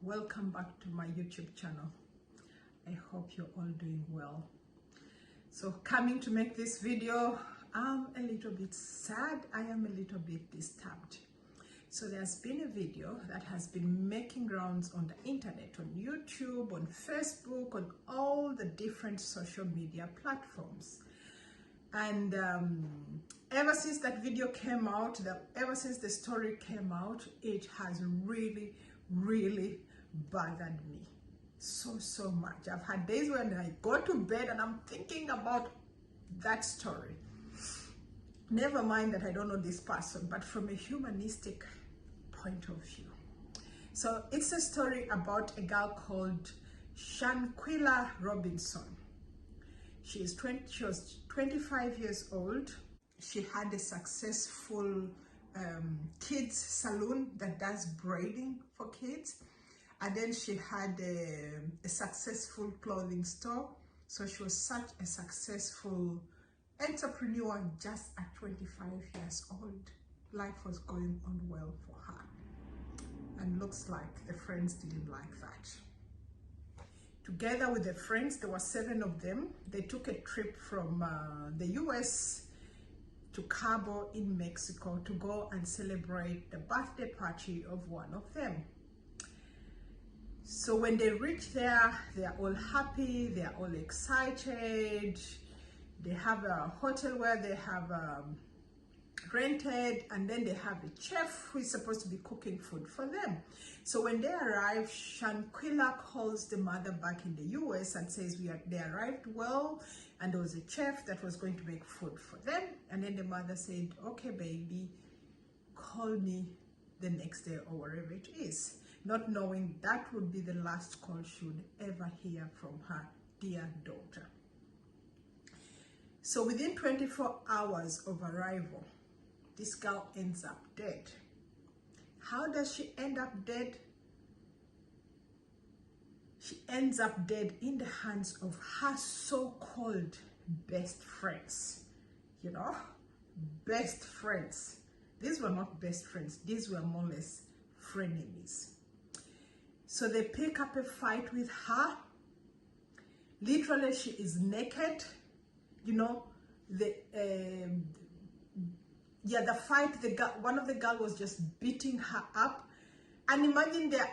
welcome back to my YouTube channel. I hope you're all doing well. So coming to make this video, I'm a little bit sad. I am a little bit disturbed. So there's been a video that has been making rounds on the internet, on YouTube, on Facebook, on all the different social media platforms. And ever since that video came out, ever since the story came out, it has really bothered me so much. I've had days when I go to bed and I'm thinking about that story. Never mind that I don't know this person, but from a humanistic point of view. So it's a story about a girl called Shanquella Robinson. She was 25 years old. She had a successful kids salon that does braiding for kids. And then she had a successful clothing store. So she was such a successful entrepreneur just at 25 years old. Life was going on well for her. And looks like the friends didn't like that. Together with the friends, there were 7 of them. They took a trip from the US to Cabo in Mexico to go and celebrate the birthday party of one of them. So when they reach there, they are all happy, they are all excited. They have a hotel where they have rented, and then they have a chef who is supposed to be cooking food for them. So when they arrive, Shanquella calls the mother back in the US and says they arrived well, and there was a chef that was going to make food for them. And then the mother said, okay baby, call me the next day or wherever it is, not knowing that would be the last call she would ever hear from her dear daughter. So within 24 hours of arrival, this girl ends up dead. How does she end up dead? She ends up dead in the hands of her so-called best friends. You know, best friends. These were not best friends. These were more or less frenemies. So they pick up a fight with her. Literally, she is naked. You know, the fight, one of the girls was just beating her up. And imagine there are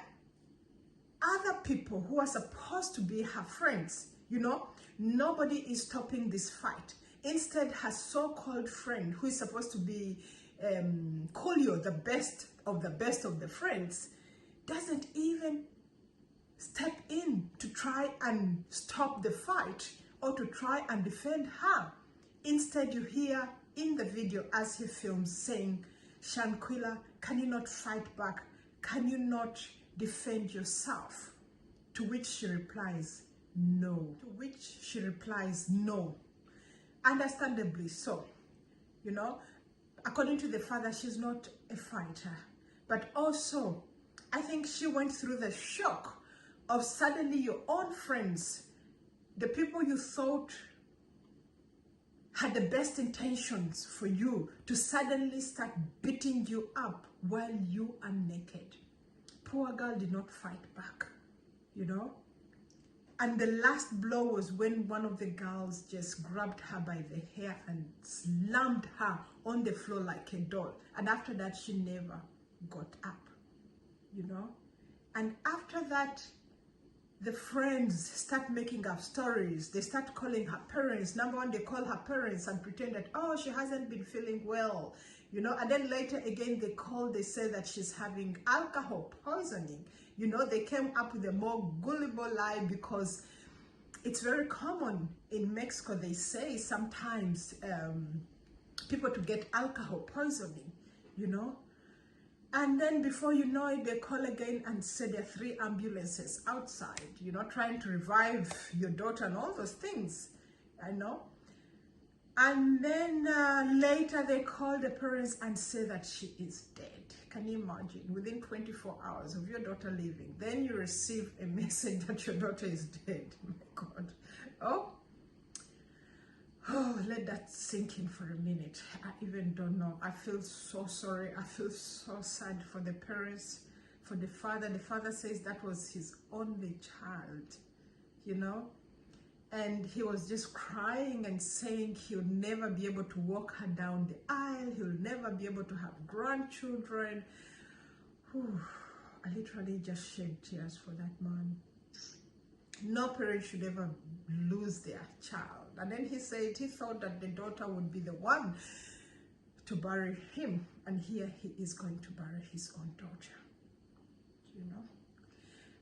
other people who are supposed to be her friends. You know, nobody is stopping this fight. Instead, her so-called friend, who is supposed to be Coolio, the best of the friends, doesn't even step in to try and stop the fight or to try and defend her. Instead, you hear in the video as he films saying, Shanquella, can you not fight back? Can you not defend yourself? To which she replies, no. To which she replies, no. Understandably so. You know, according to the father, she's not a fighter. But also, I think she went through the shock of suddenly your own friends, the people you thought had the best intentions for you, to suddenly start beating you up while you are naked. Poor girl did not fight back, you know. And the last blow was when one of the girls just grabbed her by the hair and slammed her on the floor like a doll. And after that, she never got up, you know. And after that, the friends start making up stories. They start calling her parents. Number one, they call her parents and pretend that, oh, she hasn't been feeling well, you know. And then later again, they say that she's having alcohol poisoning. You know, they came up with a more gullible lie, because it's very common in Mexico, they say sometimes people to get alcohol poisoning, you know. And then before you know it, they call again and say there are 3 ambulances outside, you know, trying to revive your daughter and all those things, I know. And then later they call the parents and say that she is dead. Can you imagine? Within 24 hours of your daughter leaving, then you receive a message that your daughter is dead. Oh my God. Oh, let that sink in for a minute. I even don't know. I feel so sorry. I feel so sad for the parents, for the father. The father says that was his only child, you know, and he was just crying and saying he'll never be able to walk her down the aisle, he'll never be able to have grandchildren. Whew, I literally just shed tears for that man. No parent should ever lose their child. And then he said he thought that the daughter would be the one to bury him, and here he is going to bury his own daughter, you know.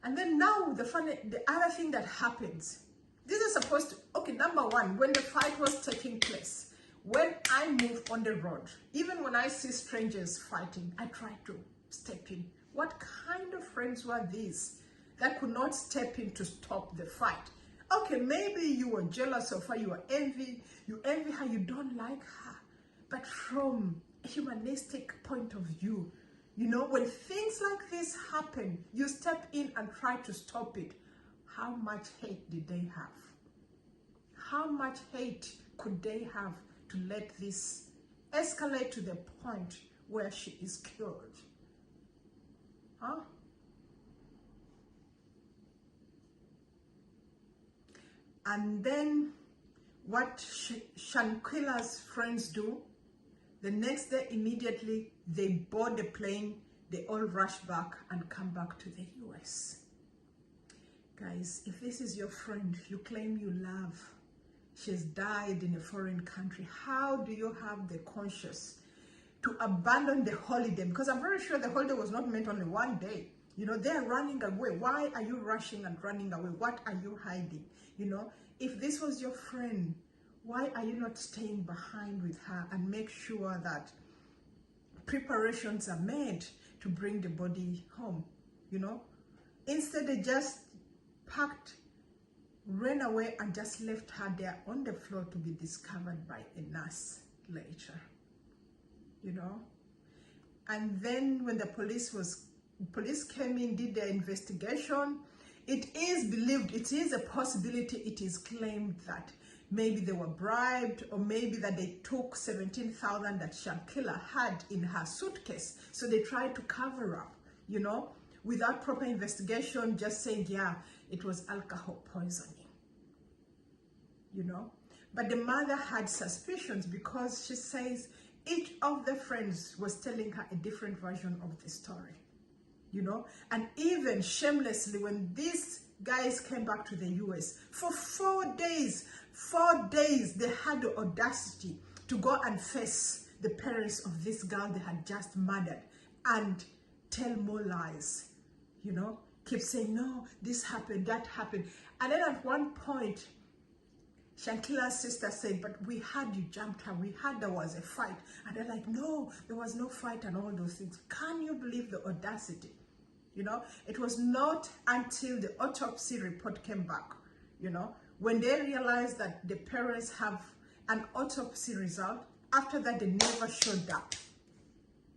And then now the other thing that happens, this is supposed to, okay, number one, when the fight was taking place, when I move on the road, even when I see strangers fighting, I try to step in. What kind of friends were these that could not step in to stop the fight? Okay, maybe you were jealous of her, you envy her, you don't like her. But from a humanistic point of view, you know, when things like this happen, you step in and try to stop it. How much hate did they have? How much hate could they have to let this escalate to the point where she is killed? Huh? And then what Shanquella's friends do, the next day immediately they board the plane, they all rush back and come back to the US. Guys, if this is your friend you claim you love, she's died in a foreign country, how do you have the conscience to abandon the holiday? Because I'm very sure the holiday was not meant only one day. You know, they're running away. Why are you rushing and running away? What are you hiding? You know, if this was your friend, why are you not staying behind with her and make sure that preparations are made to bring the body home? You know, instead they just packed, ran away and just left her there on the floor to be discovered by a nurse later, you know. And then when the police came in, did their investigation, it is believed, it is a possibility, it is claimed that maybe they were bribed, or maybe that they took 17,000 that Shanquella had in her suitcase. So they tried to cover up, you know, without proper investigation, just saying, yeah, it was alcohol poisoning, you know. But the mother had suspicions because she says each of the friends was telling her a different version of the story, you know. And even shamelessly, when these guys came back to the US, for 4 days, they had the audacity to go and face the parents of this girl they had just murdered and tell more lies, you know, keep saying, no, this happened, that happened. And then at one point, Shanquella's sister said, but we had you jumped her, we had there was a fight. And they're like, no, there was no fight and all those things. Can you believe the audacity? You know, it was not until the autopsy report came back, you know, when they realized that the parents have an autopsy result. After that, they never showed up.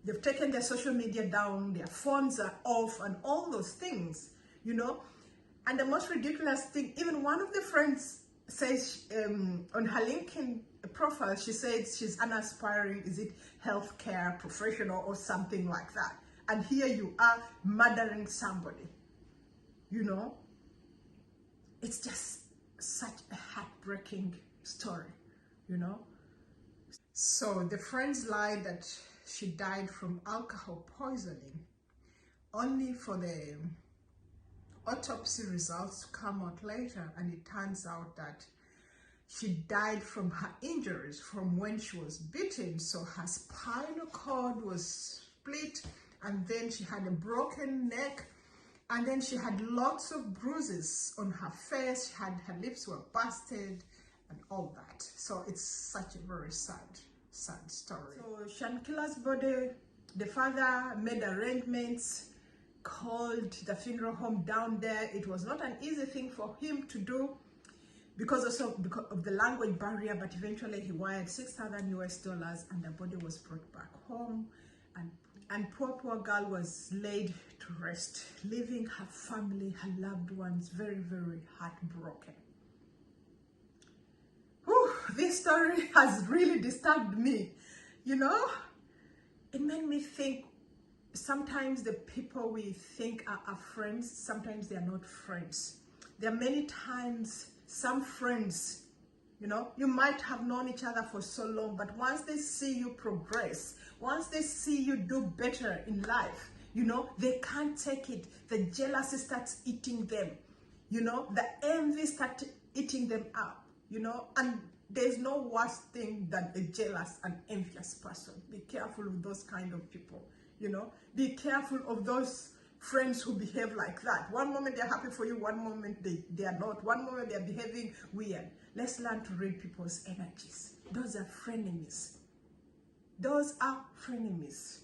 They've taken their social media down, their phones are off and all those things, you know. And the most ridiculous thing, even one of the friends says on her LinkedIn profile, she said she's an aspiring, is it healthcare professional or something like that. And here you are murdering somebody, you know. It's just such a heartbreaking story, you know. So the friends lied that she died from alcohol poisoning, only for the autopsy results to come out later, and it turns out that she died from her injuries from when she was beaten. So her spinal cord was split, and then she had a broken neck, and then she had lots of bruises on her face, her lips were busted and all that. So it's such a very sad story. So Shanquella's body, the father made arrangements, called the funeral home down there. It was not an easy thing for him to do because of the language barrier, but eventually he wired $6,000 US, and the body was brought back home, and poor girl was laid to rest, leaving her family, her loved ones, very, very heartbroken. Whew, this story has really disturbed me, you know. It made me think, sometimes the people we think are our friends, sometimes they are not friends. There are many times some friends, you know, you might have known each other for so long, but once they see you progress, once they see you do better in life, you know, they can't take it. The jealousy starts eating them, you know, the envy starts eating them up, you know, and there's no worse thing than a jealous and envious person. Be careful of those kind of people, you know. Be careful of those friends who behave like that. One moment they're happy for you, one moment they are not. One moment they're behaving weird. Let's learn to read people's energies. Those are frenemies. Those are frenemies,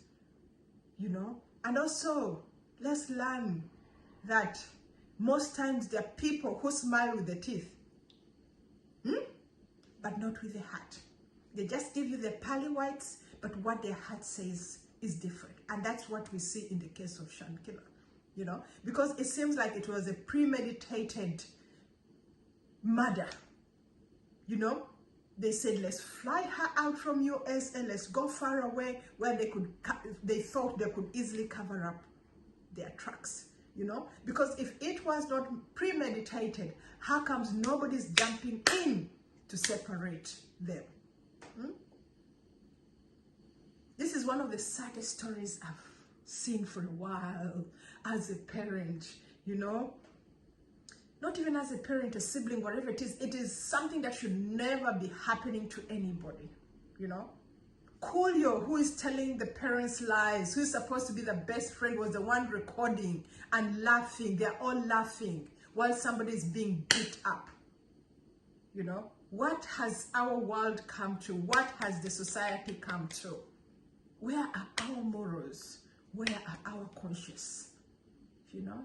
you know. And also, let's learn that most times there are people who smile with the teeth, but not with the heart. They just give you the pearly whites, but what their heart says is different. And that's what we see in the case of Shanquella, you know, because it seems like it was a premeditated murder, you know. They said, let's fly her out from USA, let's go far away where they thought they could easily cover up their tracks, you know, because if it was not premeditated, how comes nobody's jumping in to separate them? This is one of the saddest stories I've seen for a while as a parent, you know. Not even as a parent, a sibling, whatever it is something that should never be happening to anybody, you know. Coolio, who is telling the parents lies, who is supposed to be the best friend, was the one recording and laughing. They're all laughing while somebody is being beat up, you know. What has our world come to? What has the society come to? Where are our morals? Where are our conscience? You know?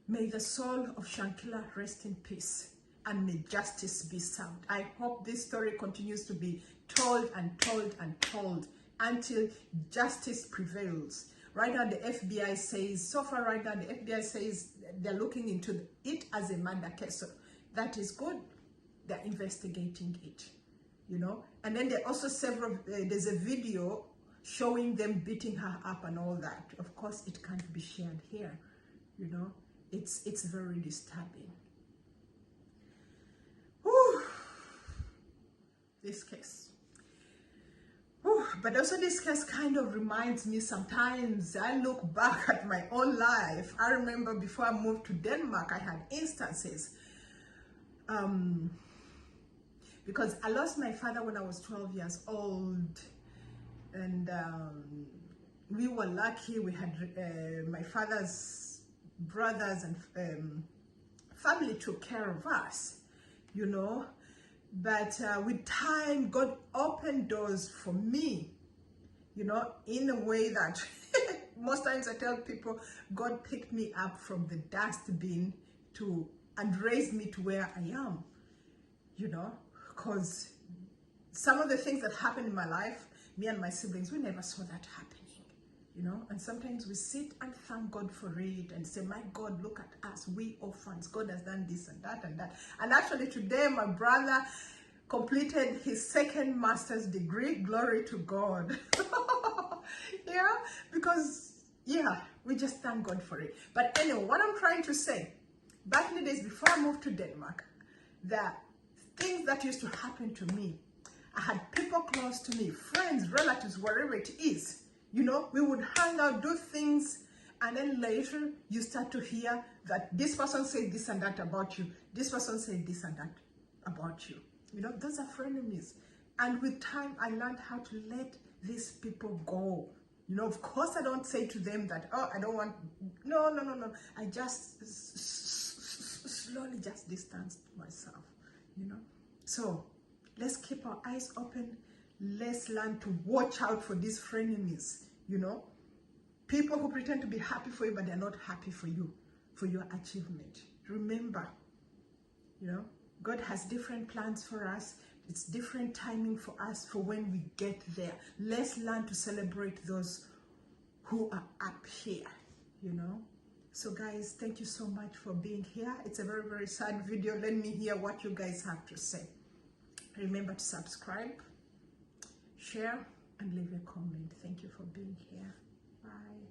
May the soul of Shanquella rest in peace, and may justice be served. I hope this story continues to be told and told and told until justice prevails. Right now the FBI says, so far right now the FBI says they're looking into it as a murder case. So that is good. They're investigating it, you know. And then there are also there's a video showing them beating her up and all that. Of course, it can't be shared here, you know. It's very disturbing. Whew. This case. Whew. But also this case kind of reminds me sometimes, I look back at my own life. I remember before I moved to Denmark, I had instances. Because I lost my father when I was 12 years old. And we were lucky. We had my father's brothers and family took care of us, you know. But with time, God opened doors for me, you know, in a way that most times I tell people, God picked me up from the dustbin and raised me to where I am, you know, because some of the things that happened in my life, me and my siblings, we never saw that happening. You know, and sometimes we sit and thank God for it and say, my God, look at us, we orphans, God has done this and that and that. And actually today, my brother completed his second master's degree. Glory to God. Yeah, because, yeah, we just thank God for it. But anyway, what I'm trying to say, back in the days before I moved to Denmark, the things that used to happen to me, I had people close to me, friends, relatives, wherever it is. You know, we would hang out, do things, and then later you start to hear that this person said this and that about you. This person said this and that about you. You know, those are frenemies. And with time, I learned how to let these people go. You know, of course, I don't say to them that, oh, I don't want, no. I just slowly just distanced myself, you know. So let's keep our eyes open. Let's learn to watch out for these frenemies, you know. People who pretend to be happy for you, but they're not happy for you, for your achievement. Remember, you know, God has different plans for us. It's different timing for us for when we get there. Let's learn to celebrate those who are up here, you know. So guys, thank you so much for being here. It's a very, very sad video. Let me hear what you guys have to say. Remember to subscribe, share, and leave a comment. Thank you for being here. Bye.